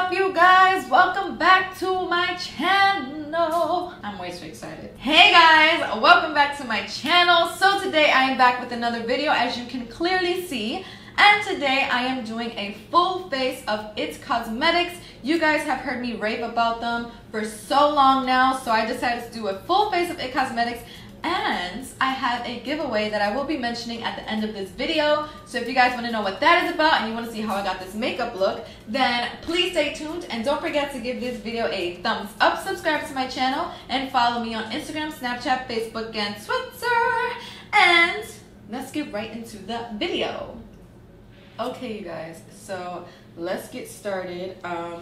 up, you guys? Welcome back to my channel. I'm way too excited. Hey guys, welcome back to my channel. So today I am back with another video, as you can clearly see. And today I am doing a full face of It Cosmetics. You guys have heard me rave about them for so long now, so I decided to do a full face of It Cosmetics. And I have a giveaway that I will be mentioning at the end of this video. So if you guys want to know what that is about and you want to see how I got this makeup look, then please stay tuned and don't forget to give this video a thumbs up, subscribe to my channel, and follow me on Instagram, Snapchat, Facebook, and Twitter. And let's get right into the video. Okay, you guys, so let's get started.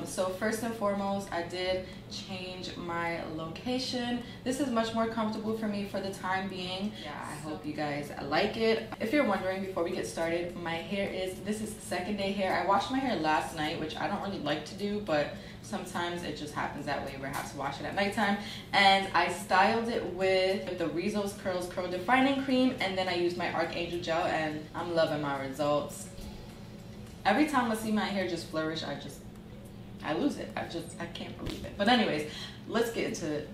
So first and foremost, I did change my location. This is much more comfortable for me for the time being. Yeah, I hope you guys like it. If you're wondering, before we get started, my hair this is second day hair. I washed my hair last night, which I don't really like to do, but sometimes it just happens that way where I have to wash it at nighttime. And I styled it with the Rizzo's Curls Curl Defining Cream, and then I used my Archangel Gel, and I'm loving my results. Every time I see my hair just flourish, I lose it. I can't believe it. But anyways, let's get into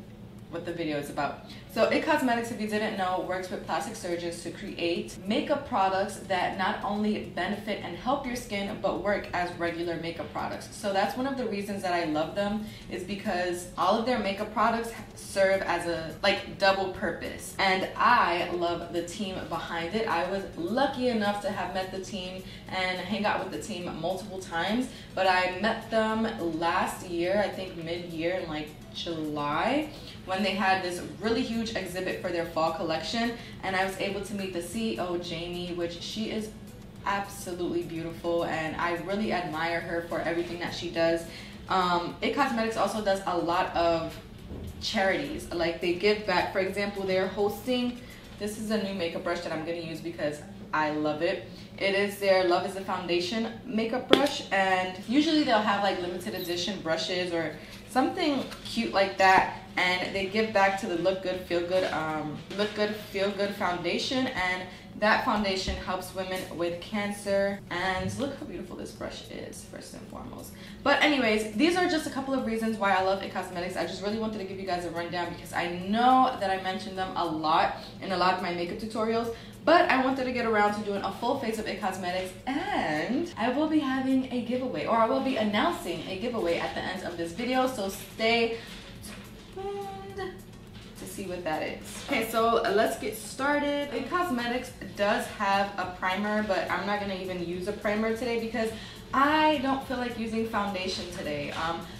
what the video is about. So It Cosmetics, if you didn't know, works with plastic surgeons to create makeup products that not only benefit and help your skin, but work as regular makeup products. So that's one of the reasons that I love them, is because all of their makeup products serve as a double purpose. And I love the team behind it. I was lucky enough to have met the team and hang out with the team multiple times, but I met them last year, I think mid-year in July, when they had this really huge exhibit for their fall collection, and I was able to meet the CEO, Jamie, which she is absolutely beautiful, and I really admire her for everything that she does. It Cosmetics also does a lot of charities. They give back. For example, they're hosting, this is a new makeup brush that I'm going to use because I love it. It is their Love is the Foundation makeup brush, and usually they'll have limited edition brushes or something cute like that, and they give back to the Look Good Feel Good Foundation, and that foundation helps women with cancer. And look how beautiful this brush is, first and foremost. But anyways, these are just a couple of reasons why I love It Cosmetics. I just really wanted to give you guys a rundown because I know that I mentioned them a lot in a lot of my makeup tutorials, but I wanted to get around to doing a full face of It Cosmetics, and I will be having a giveaway, or I will be announcing a giveaway at the end of this video, so stay tuned to see what that is. Okay, so let's get started. It Cosmetics does have a primer, but I'm not going to even use a primer today because I don't feel like using foundation today.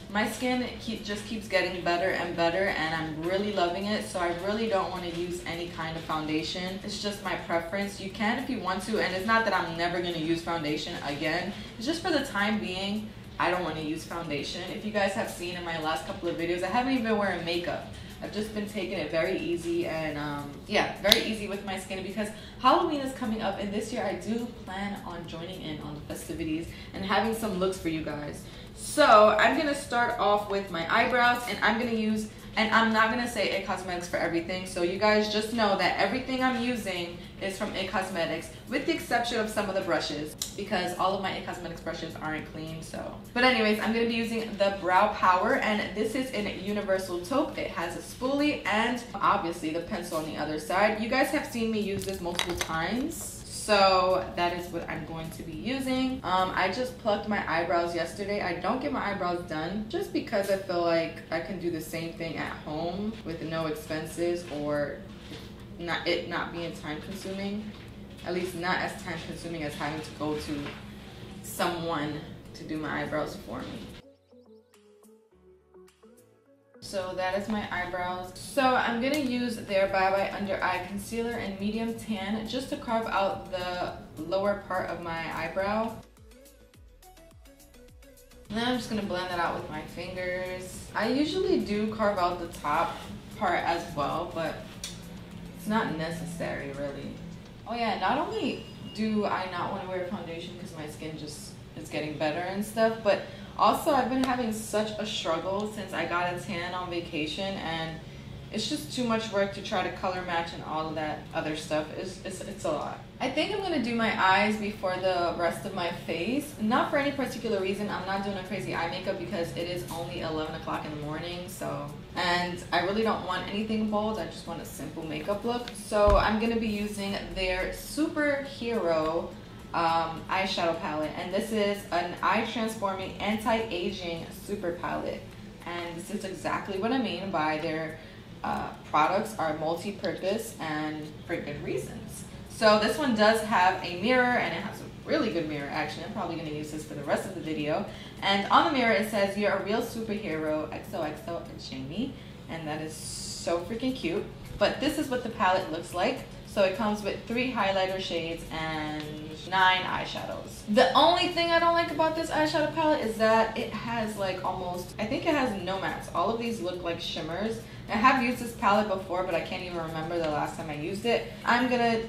My skin just keeps getting better and better, and I'm really loving it, so I really don't want to use any kind of foundation. It's just my preference. You can if you want to, and it's not that I'm never going to use foundation again. It's just for the time being, I don't want to use foundation. If you guys have seen in my last couple of videos, I haven't even been wearing makeup. I've just been taking it very easy, and yeah, very easy with my skin because Halloween is coming up, and this year I do plan on joining in on the festivities and having some looks for you guys. So I'm gonna start off with my eyebrows, and I'm gonna use, and I'm not gonna say It Cosmetics for everything, so you guys just know that everything I'm using is from It Cosmetics, with the exception of some of the brushes, because all of my It Cosmetics brushes aren't clean. So, but anyways, I'm gonna be using the Brow Power, and this is in Universal Taupe. It has a spoolie and obviously the pencil on the other side. You guys have seen me use this multiple times, so that is what I'm going to be using. I just plucked my eyebrows yesterday. I don't get my eyebrows done just because I feel like I can do the same thing at home with no expenses, or not being time consuming, at least not as time consuming as having to go to someone to do my eyebrows for me. So that is my eyebrows. So I'm gonna use their Bye Bye Under Eye Concealer in medium tan just to carve out the lower part of my eyebrow. And then I'm just gonna blend that out with my fingers. I usually do carve out the top part as well, but it's not necessary really. Oh yeah, not only do I not want to wear foundation because my skin just is getting better and stuff, but also I've been having such a struggle since I got a tan on vacation, and It's just too much work to try to color match and all of that other stuff. It's a lot. I think I'm gonna do my eyes before the rest of my face. Not for any particular reason. I'm not doing a crazy eye makeup because it is only 11 o'clock in the morning. And I really don't want anything bold. I just want a simple makeup look. So I'm gonna be using their Superhero eyeshadow palette. And this is an eye transforming anti-aging super palette. And this is exactly what I mean by their products are multi-purpose and for good reasons. So this one does have a mirror, and it has a really good mirror actually. I'm probably going to use this for the rest of the video. And on the mirror it says, "You're a real superhero, XOXO Jamie," and that is so freaking cute. But this is what the palette looks like. So it comes with 3 highlighter shades and 9 eyeshadows. The only thing I don't like about this eyeshadow palette is that it has like almost, I think it has no mattes. All of these look like shimmers. I have used this palette before, but I can't even remember the last time I used it. I'm gonna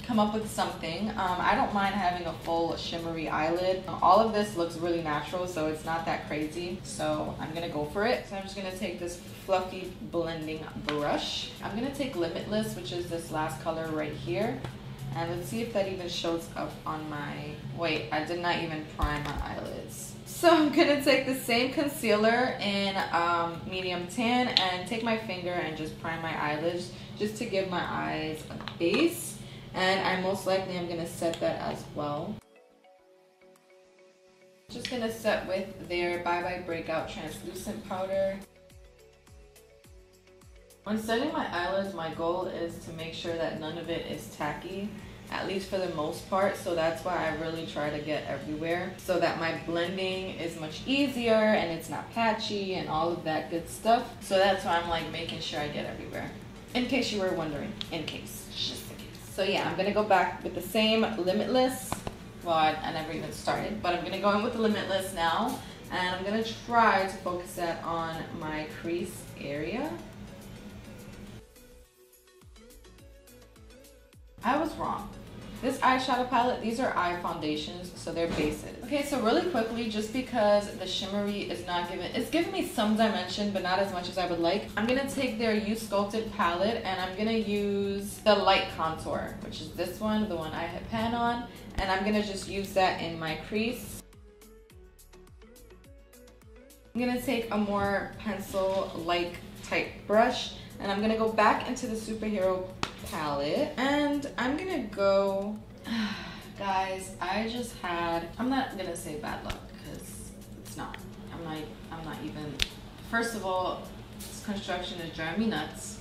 come up with something. I don't mind having a full shimmery eyelid. All of this looks really natural, so it's not that crazy. So I'm gonna go for it. So I'm just gonna take this fluffy blending brush. I'm gonna take Limitless, which is this last color right here. And let's see if that even shows up on my, wait, I did not even prime my eyelids. So I'm gonna take the same concealer in medium tan and take my finger and just prime my eyelids just to give my eyes a base. And I most likely am gonna set that as well. Just gonna set with their Bye Bye Breakout Translucent Powder. When setting my eyelids, my goal is to make sure that none of it is tacky, at least for the most part. So that's why I really try to get everywhere so that my blending is much easier and it's not patchy and all of that good stuff. So that's why I'm like making sure I get everywhere. In case you were wondering, in case, just in case. So yeah, I'm gonna go back with the same Limitless. Well, I never even started, but I'm gonna go in with the Limitless now. And I'm gonna try to focus that on my crease area. I was wrong. This eyeshadow palette, these are eye foundations, so they're bases. Okay, so really quickly, just because the shimmery is not giving, it's giving me some dimension, but not as much as I would like. I'm gonna take their You Sculpted palette, and I'm gonna use the light contour, which is this one, the one I had pan on, and I'm gonna just use that in my crease. I'm gonna take a more pencil-like type brush, and I'm gonna go back into the Superhero palette, and I'm gonna go, guys, I just had, I'm not gonna say bad luck because it's not. I'm not even, first of all, this construction is driving me nuts,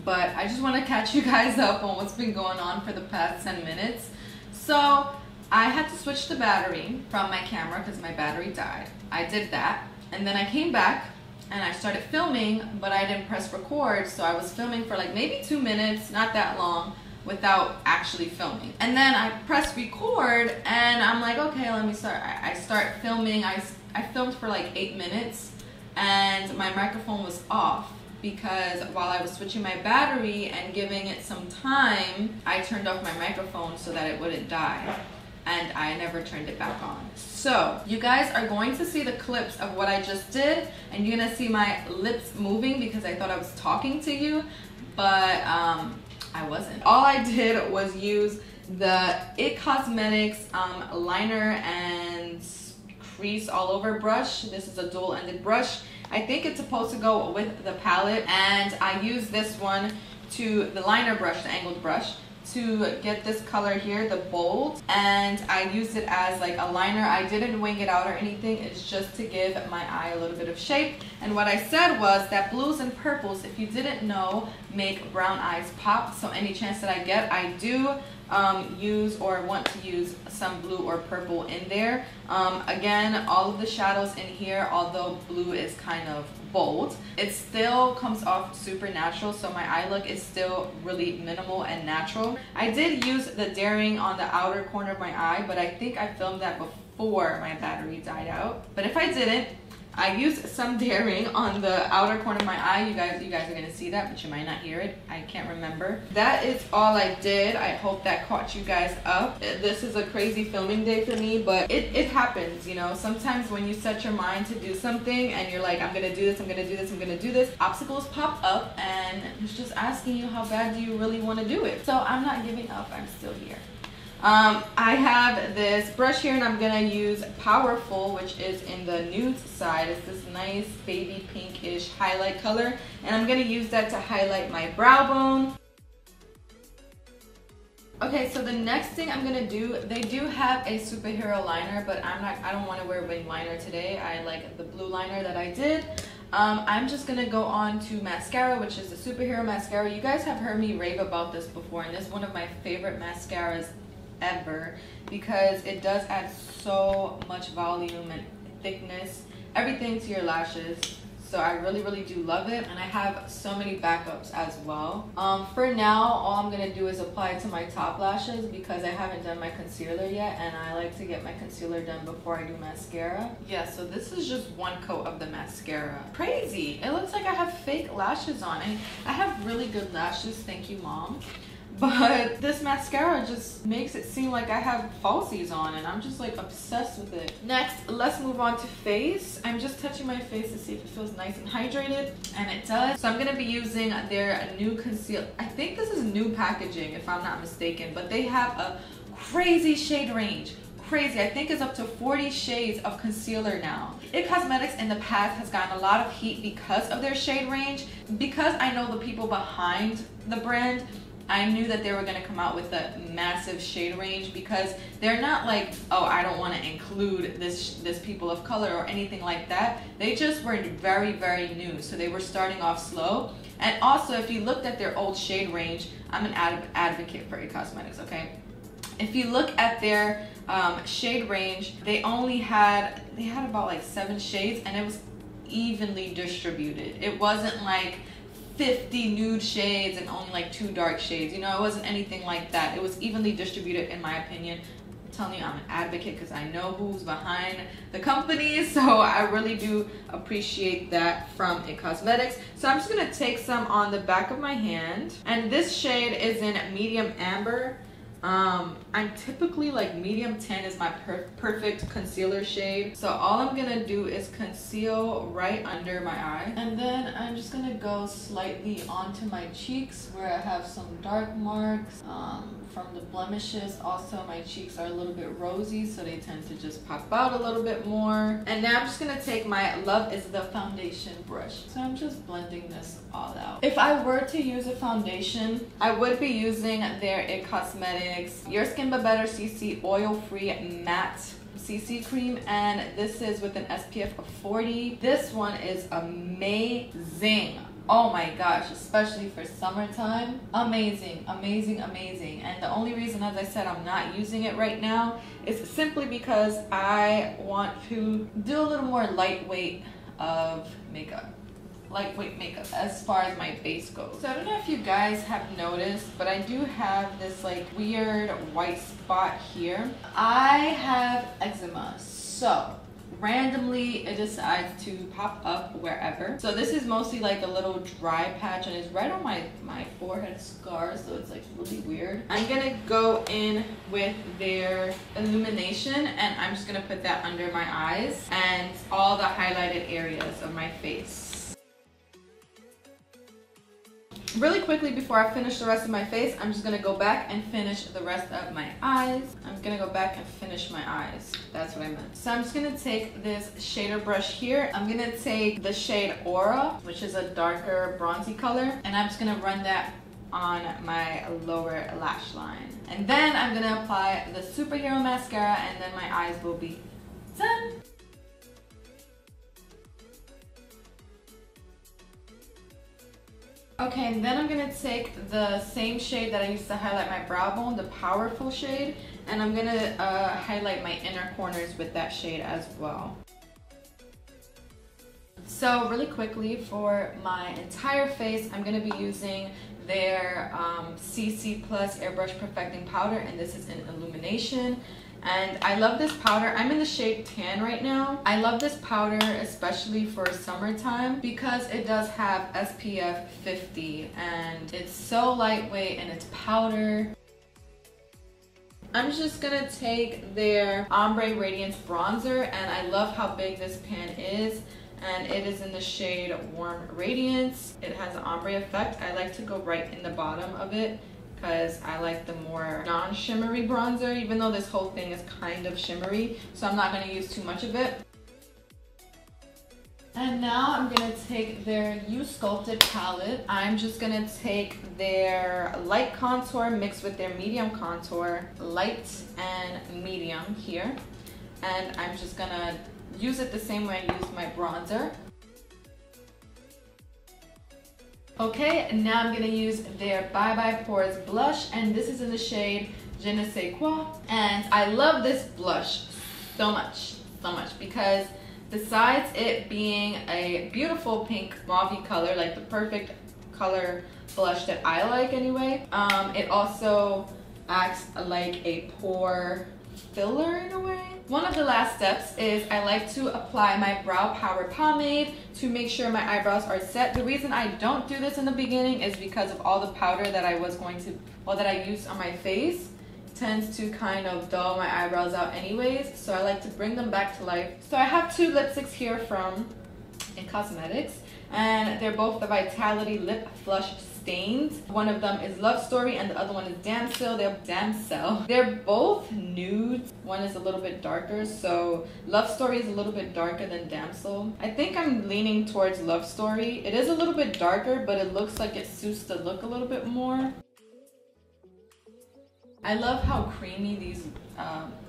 but I just want to catch you guys up on what's been going on for the past 10 minutes. So I had to switch the battery from my camera because my battery died. I did that, and then I came back and I started filming, but I didn't press record, so I was filming for like maybe 2 minutes, not that long, without actually filming. And then I pressed record, and I'm like, okay, let me start. I start filming. I filmed for like 8 minutes, and my microphone was off because while I was switching my battery and giving it some time, I turned off my microphone so that it wouldn't die. And I never turned it back on. So you guys are going to see the clips of what I just did, and you're gonna see my lips moving because I thought I was talking to you, but I wasn't. All I did was use the It Cosmetics liner and crease all over brush. This is a dual-ended brush. I think it's supposed to go with the palette, and I use this one to the liner brush, the angled brush, to get this color here, the bold, and I used it as like a liner. I didn't wing it out or anything. It's just to give my eye a little bit of shape. And what I said was that blues and purples, if you didn't know, make brown eyes pop. So any chance that I get, I do use or want to use some blue or purple in there. Again, all of the shadows in here, although blue is kind of bold, it still comes off super natural, so my eye look is still really minimal and natural. I did use the Daring on the outer corner of my eye, but I think I filmed that before my battery died out. But if I didn't, I used some daring on the outer corner of my eye. You guys are gonna see that, but you might not hear it. I can't remember. That is all I did. I hope that caught you guys up. This is a crazy filming day for me, but it happens, you know. Sometimes when you set your mind to do something and you're like, I'm gonna do this, I'm gonna do this, I'm gonna do this, obstacles pop up and it's just asking you how bad do you really want to do it. So I'm not giving up, I'm still here. I have this brush here and I'm gonna use Powerful, which is in the nude side. It's this nice baby pinkish highlight color, and I'm gonna use that to highlight my brow bone. Okay, so the next thing I'm gonna do, they do have a superhero liner, but I don't want to wear wing liner today. I like the blue liner that I did. I'm just gonna go on to mascara, which is the superhero mascara. You guys have heard me rave about this before, and this is one of my favorite mascaras ever because it does add so much volume and thickness, everything to your lashes. So I really do love it, and I have so many backups as well. For now, all I'm gonna do is apply it to my top lashes because I haven't done my concealer yet, and I like to get my concealer done before I do mascara. Yeah, so this is just one coat of the mascara. Crazy, it looks like I have fake lashes on, and I have really good lashes, thank you Mom. But this mascara just makes it seem like I have falsies on, and I'm just like obsessed with it. Next, let's move on to face. I'm just touching my face to see if it feels nice and hydrated, and it does. So I'm gonna be using their new concealer. I think this is new packaging if I'm not mistaken, but they have a crazy shade range. Crazy. I think it's up to 40 shades of concealer now. It Cosmetics in the past has gotten a lot of heat because of their shade range. Because I know the people behind the brand, I knew that they were going to come out with a massive shade range because they're not like, oh, I don't want to include this people of color or anything like that. They just were very new, so they were starting off slow. And also, if you looked at their old shade range, I'm an advocate for It Cosmetics, okay? If you look at their shade range, they had about like 7 shades, and it was evenly distributed. It wasn't like 50 nude shades and only like 2 dark shades, you know. It wasn't anything like that. It was evenly distributed in my opinion. I'm telling you, I'm an advocate because I know who's behind the company, so I really do appreciate that from It Cosmetics. So I'm just gonna take some on the back of my hand, and this shade is in medium amber. I'm typically like medium 10 is my perfect concealer shade. So all I'm gonna do is conceal right under my eye, and then I'm just gonna go slightly onto my cheeks where I have some dark marks from the blemishes. Also, my cheeks are a little bit rosy, so they tend to just pop out a little bit more. And now I'm just gonna take my Love Is The foundation brush. So I'm just blending this all out. If I were to use a foundation, I would be using their It Cosmetics Your Skin But Better CC Oil-Free Matte CC Cream, and this is with an SPF of 40. This one is amazing. Oh my gosh, especially for summertime. Amazing. And the only reason, as I said, I'm not using it right now is simply because I want to do a little more lightweight makeup as far as my base goes. So I don't know if you guys have noticed, but I do have this like weird white spot here. I have eczema, so randomly it decides to pop up wherever. So this is mostly like a little dry patch, and it's right on my forehead scar, so it's like really weird. I'm gonna go in with their illumination, and I'm just gonna put that under my eyes and all the highlighted areas of my face. Really quickly before I finish the rest of my face, I'm just gonna go back and finish the rest of my eyes. I'm gonna go back and finish my eyes. That's what I meant. So I'm just gonna take this shader brush here. I'm gonna take the shade Aura, which is a darker bronzy color, and I'm just gonna run that on my lower lash line. And then I'm gonna apply the superhero mascara, and then my eyes will be done. Okay, and then I'm gonna take the same shade that I used to highlight my brow bone, the Powerful shade, and I'm gonna highlight my inner corners with that shade as well. So really quickly for my entire face, I'm gonna be using their CC Plus Airbrush Perfecting Powder, and this is in Illumination. And I love this powder. I'm in the shade Tan right now. I love this powder especially for summertime because it does have SPF 50 and it's so lightweight and it's powder. I'm just gonna take their Ombre Radiance Bronzer, and I love how big this pan is, and it is in the shade Warm Radiance. It has an ombre effect. I like to go right in the bottom of it because I like the more non-shimmery bronzer, even though this whole thing is kind of shimmery, so I'm not gonna use too much of it. And now I'm gonna take their You Sculpted palette. I'm just gonna take their light contour mixed with their medium contour, light and medium here. And I'm just gonna use it the same way I used my bronzer. Okay, and now I'm gonna use their Bye Bye Pores blush, and this is in the shade Je ne sais quoi. And I love this blush so much because besides it being a beautiful pink mauve color, like the perfect color blush that I like anyway, it also acts like a pore filler in a way. One of the last steps is I like to apply my brow power pomade to make sure my eyebrows are set. The reason I don't do this in the beginning is because of all the powder that I used on my face tends to kind of dull my eyebrows out anyways, so I like to bring them back to life. So I have two lipsticks here from KissedByKen, and they're both the Vitality Lip Flush Stains. One of them is Love Story and the other one is Damsel. They're both nudes. One is a little bit darker, so Love Story is a little bit darker than Damsel. I think I'm leaning towards Love Story. It is a little bit darker, but it looks like it suits the look a little bit more. I love how creamy these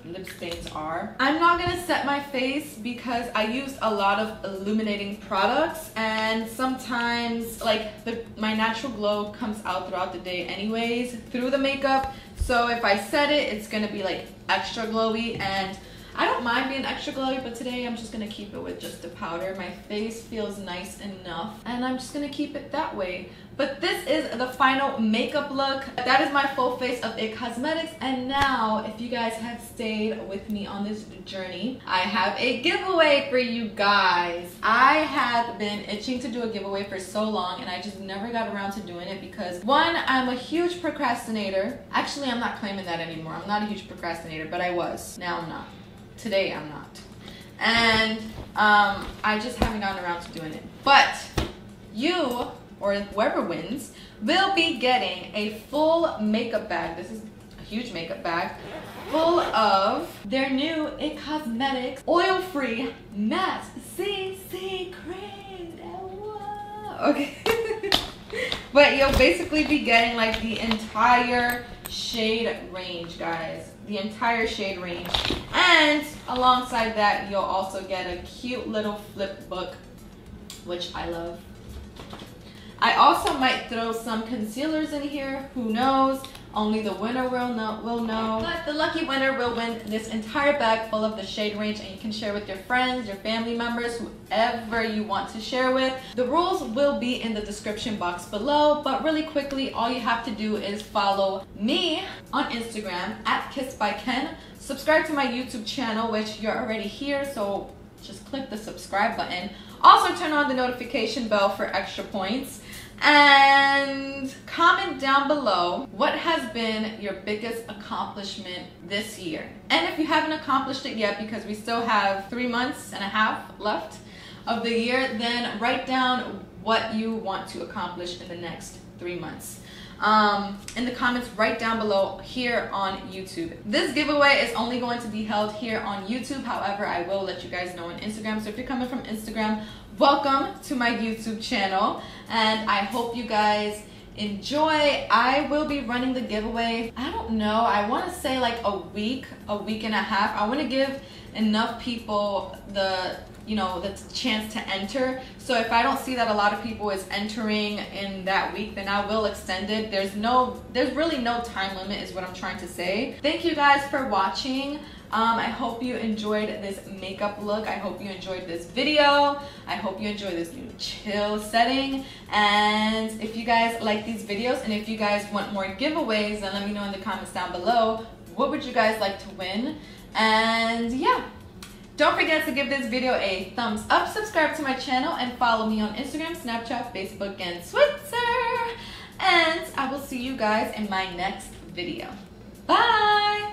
lip stains are. I'm not gonna set my face because I used a lot of illuminating products, and sometimes like my natural glow comes out throughout the day anyways through the makeup. So if I set it, it's gonna be like extra glowy, and I don't mind being extra glowy, but today I'm just gonna keep it with just the powder. My face feels nice enough, and I'm just gonna keep it that way. But this is the final makeup look. That is my full face of KissedByKen. And now, if you guys have stayed with me on this journey, I have a giveaway for you guys. I have been itching to do a giveaway for so long, and I just never got around to doing it because, one, I'm a huge procrastinator. Actually, I'm not claiming that anymore. I'm not a huge procrastinator, but I was. Now I'm not. Today I'm not. And I just haven't gotten around to doing it. But you, or whoever wins, will be getting a full makeup bag. This is a huge makeup bag full of their new KissedByKen oil-free matte CC cream. Okay. But you'll basically be getting like the entire shade range, guys. The entire shade range. And alongside that, you'll also get a cute little flip book, which I love. I also might throw some concealers in here. Who knows? Only the winner will know. But the lucky winner will win this entire bag full of the shade range, and you can share with your friends, your family members, whoever you want to share with. The rules will be in the description box below, but really quickly, all you have to do is follow me on Instagram at KissedByKen. Subscribe to my YouTube channel, which you're already here, so just click the subscribe button. Also turn on the notification bell for extra points. And comment down below what has been your biggest accomplishment this year. And if you haven't accomplished it yet, because we still have 3 months and a half left of the year, then write down what you want to accomplish in the next 3 months. In the comments right down below here on YouTube. This giveaway is only going to be held here on YouTube. However, I will let you guys know on Instagram. So if you're coming from Instagram, welcome to my YouTube channel, and I hope you guys enjoy. I will be running the giveaway, I don't know, I want to say like a week and a half. I want to give enough people the chance to enter. So if I don't see that a lot of people is entering in that week, then I will extend it. There's really no time limit is what I'm trying to say. Thank you guys for watching. I hope you enjoyed this makeup look. I hope you enjoyed this video. I hope you enjoyed this new chill setting. And if you guys like these videos, and if you guys want more giveaways, then let me know in the comments down below. What would you guys like to win? And yeah, don't forget to give this video a thumbs up, subscribe to my channel, and follow me on Instagram, Snapchat, Facebook, and Twitter. And I will see you guys in my next video. Bye!